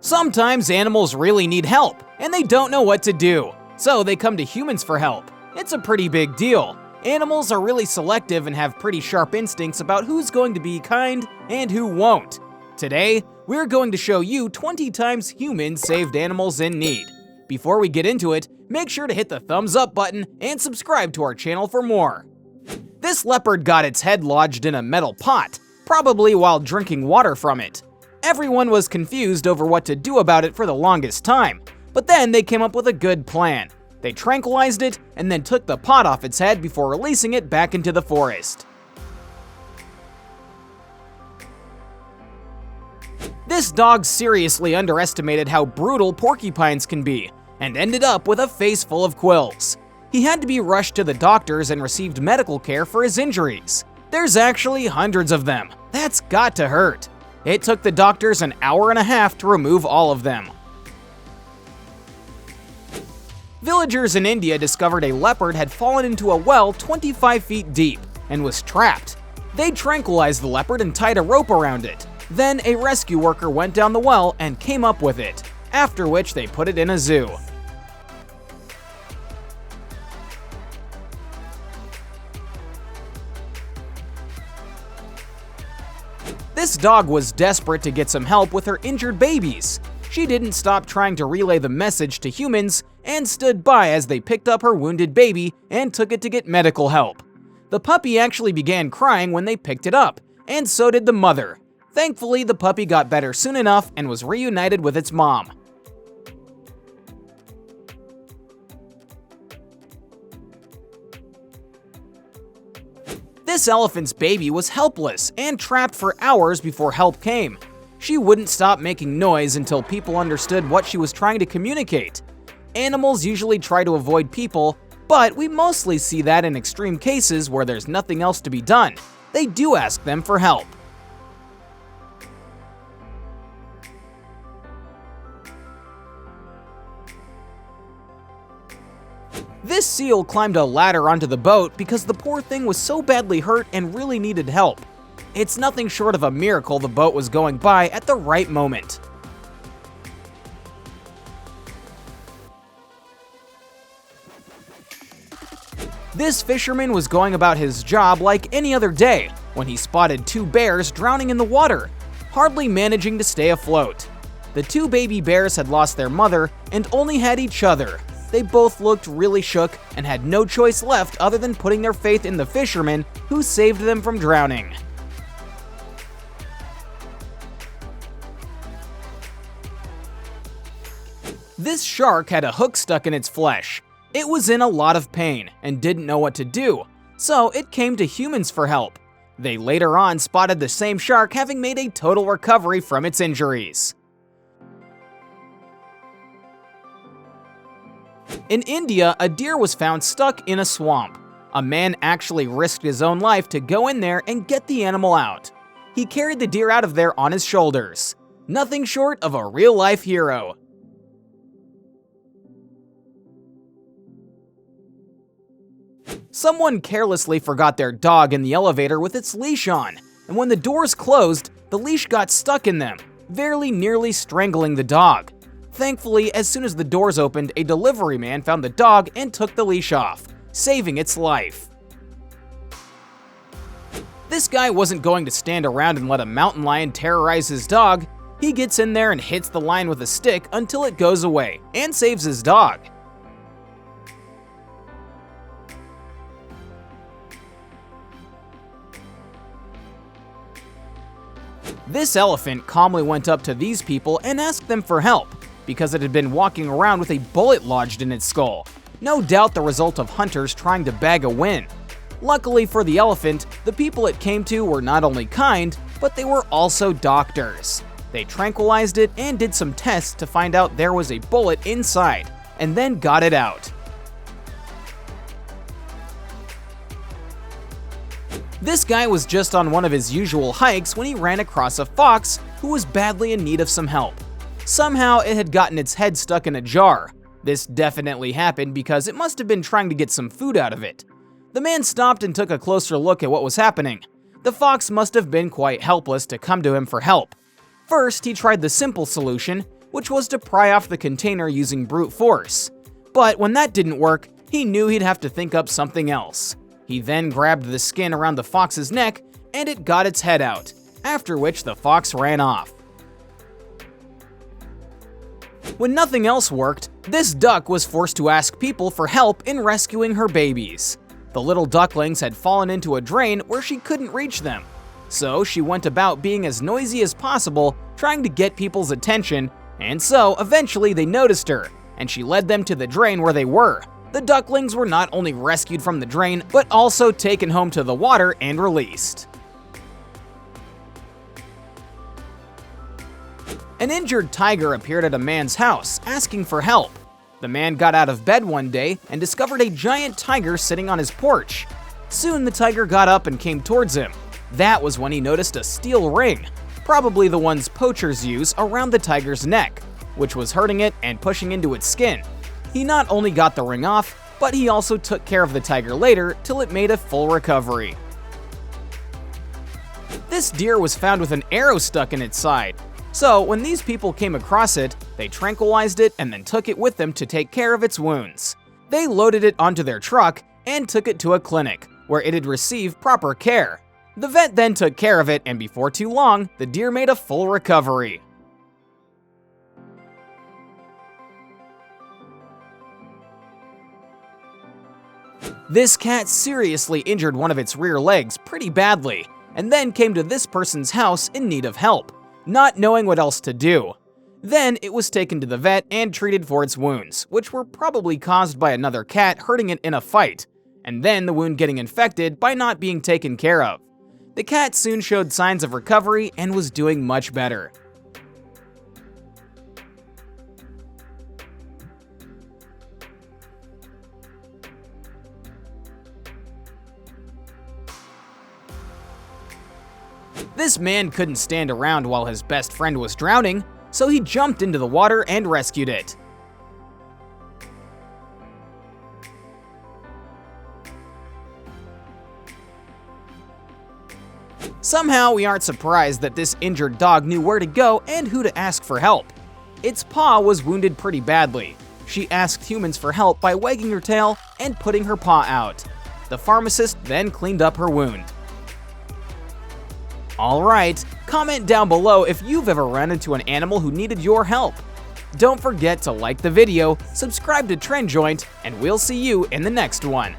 Sometimes animals really need help, and they don't know what to do, so they come to humans for help. It's a pretty big deal. Animals are really selective and have pretty sharp instincts about who's going to be kind and who won't. Today, we're going to show you 20 times humans saved animals in need. Before we get into it, make sure to hit the thumbs up button and subscribe to our channel for more. This leopard got its head lodged in a metal pot, probably while drinking water from it. Everyone was confused over what to do about it for the longest time, but then they came up with a good plan. They tranquilized it and then took the pot off its head before releasing it back into the forest. This dog seriously underestimated how brutal porcupines can be and ended up with a face full of quills. He had to be rushed to the doctors and received medical care for his injuries. There's actually hundreds of them. That's got to hurt. It took the doctors an hour and a half to remove all of them. Villagers in India discovered a leopard had fallen into a well 25 feet deep and was trapped. They tranquilized the leopard and tied a rope around it. Then a rescue worker went down the well and came up with it, after which they put it in a zoo. This dog was desperate to get some help with her injured babies. She didn't stop trying to relay the message to humans and stood by as they picked up her wounded baby and took it to get medical help. The puppy actually began crying when they picked it up, and so did the mother. Thankfully, the puppy got better soon enough and was reunited with its mom. This elephant's baby was helpless and trapped for hours before help came. She wouldn't stop making noise until people understood what she was trying to communicate. Animals usually try to avoid people, but we mostly see that in extreme cases where there's nothing else to be done. They do ask them for help. This seal climbed a ladder onto the boat because the poor thing was so badly hurt and really needed help. It's nothing short of a miracle the boat was going by at the right moment. This fisherman was going about his job like any other day when he spotted two bears drowning in the water, hardly managing to stay afloat. The two baby bears had lost their mother and only had each other. They both looked really shook and had no choice left other than putting their faith in the fisherman who saved them from drowning. This shark had a hook stuck in its flesh. It was in a lot of pain and didn't know what to do, so it came to humans for help. They later on spotted the same shark having made a total recovery from its injuries. In India, a deer was found stuck in a swamp. A man actually risked his own life to go in there and get the animal out. He carried the deer out of there on his shoulders. Nothing short of a real-life hero. Someone carelessly forgot their dog in the elevator with its leash on, and when the doors closed, the leash got stuck in them, very nearly strangling the dog. Thankfully, as soon as the doors opened, a delivery man found the dog and took the leash off, saving its life. This guy wasn't going to stand around and let a mountain lion terrorize his dog. He gets in there and hits the lion with a stick until it goes away, and saves his dog. This elephant calmly went up to these people and asked them for help, because it had been walking around with a bullet lodged in its skull, no doubt the result of hunters trying to bag a win. Luckily for the elephant, the people it came to were not only kind, but they were also doctors. They tranquilized it and did some tests to find out there was a bullet inside, and then got it out. This guy was just on one of his usual hikes when he ran across a fox who was badly in need of some help. Somehow, it had gotten its head stuck in a jar. This definitely happened because it must have been trying to get some food out of it. The man stopped and took a closer look at what was happening. The fox must have been quite helpless to come to him for help. First, he tried the simple solution, which was to pry off the container using brute force. But when that didn't work, he knew he'd have to think up something else. He then grabbed the skin around the fox's neck, and it got its head out, after which the fox ran off. When nothing else worked, this duck was forced to ask people for help in rescuing her babies. The little ducklings had fallen into a drain where she couldn't reach them. So she went about being as noisy as possible, trying to get people's attention, and so eventually they noticed her, and she led them to the drain where they were. The ducklings were not only rescued from the drain, but also taken home to the water and released. An injured tiger appeared at a man's house, asking for help. The man got out of bed one day and discovered a giant tiger sitting on his porch. Soon the tiger got up and came towards him. That was when he noticed a steel ring, probably the ones poachers use, around the tiger's neck, which was hurting it and pushing into its skin. He not only got the ring off, but he also took care of the tiger later till it made a full recovery. This deer was found with an arrow stuck in its side. So when these people came across it, they tranquilized it and then took it with them to take care of its wounds. They loaded it onto their truck and took it to a clinic, where it'd receive proper care. The vet then took care of it, and before too long, the deer made a full recovery. This cat seriously injured one of its rear legs pretty badly, and then came to this person's house in need of help, not knowing what else to do. Then it was taken to the vet and treated for its wounds, which were probably caused by another cat hurting it in a fight, and then the wound getting infected by not being taken care of. The cat soon showed signs of recovery and was doing much better. This man couldn't stand around while his best friend was drowning, so he jumped into the water and rescued it. Somehow, we aren't surprised that this injured dog knew where to go and who to ask for help. Its paw was wounded pretty badly. She asked humans for help by wagging her tail and putting her paw out. The pharmacist then cleaned up her wound. Alright, comment down below if you've ever run into an animal who needed your help. Don't forget to like the video, subscribe to TrendJoint, and we'll see you in the next one.